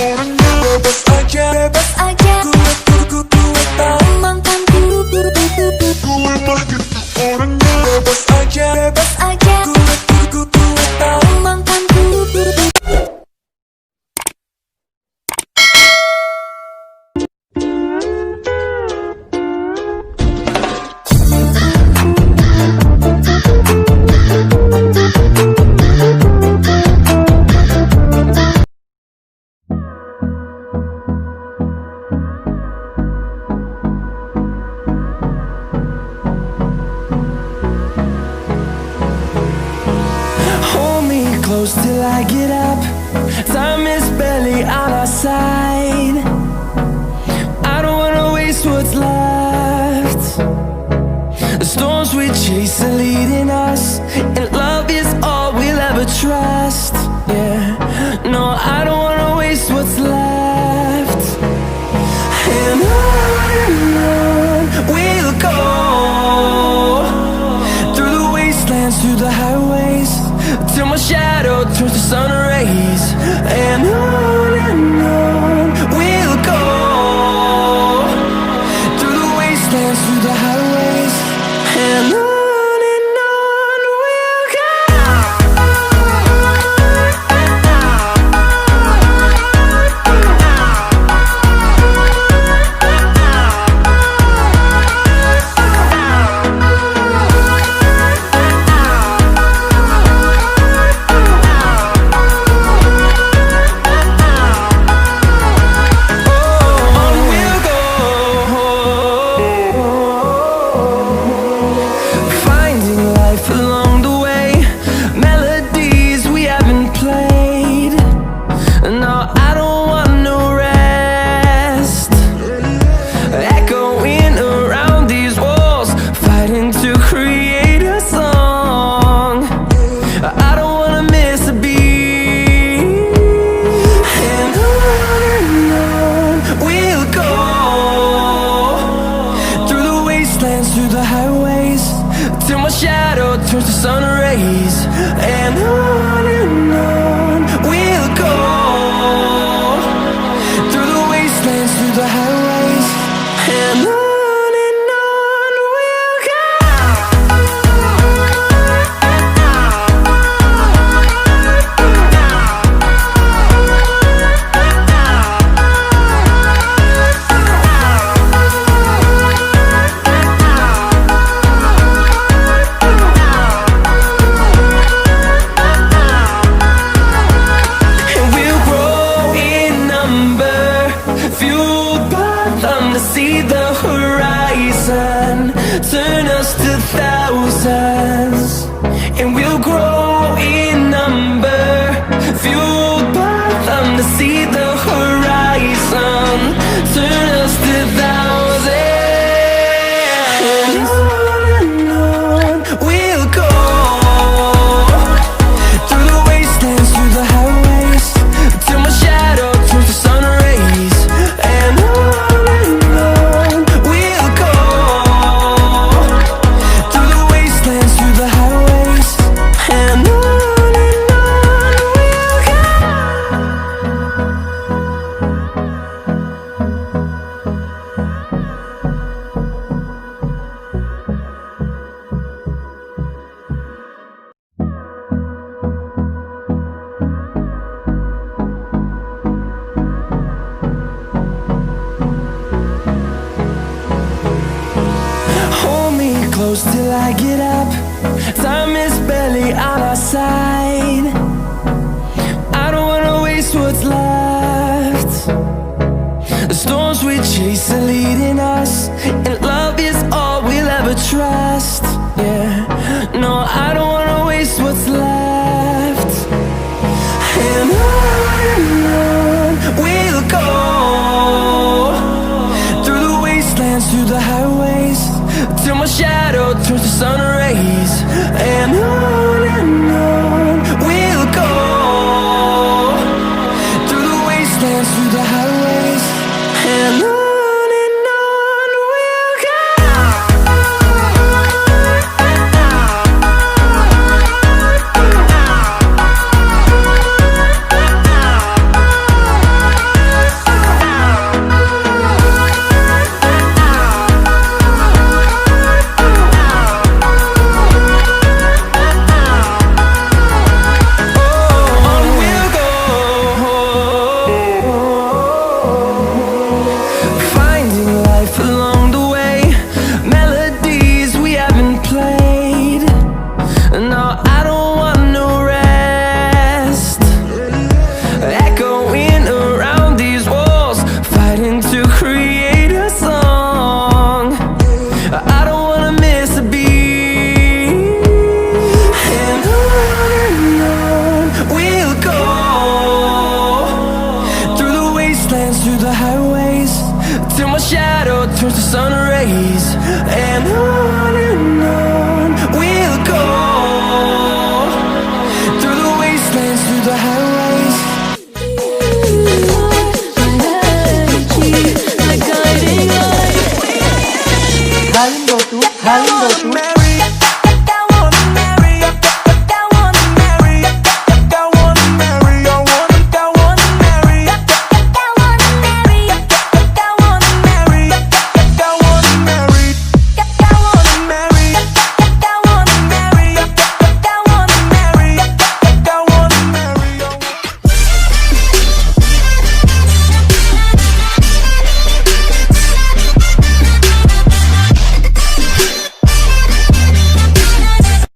Orangnya bebas aja, Gue tahu mantanku. Orangnya bebas aja, Gue tahu mantanku. Close till I get up. Time is barely on our side. I don't wanna waste what's left. The storms we chase are leading us, and love is all we'll ever trust. Yeah, no, I don't wanna waste what's left. And on we'll go, through the wastelands, through the highways, till my shadow turns to sun rays. And on we'll go, through the wastelands, through the highways. And on we'll go. Close till I get up. Time is barely on our side. I don't wanna waste what's left. The storms we chase are leading us, and love is all we'll ever trust. Yeah, no, I don't wanna waste what's left. And on we'll go, through the wastelands, through the highways, till my shadow turns to sun rays. And on we'll go, through the wastelands, through the highways. And on turns to sun rays, and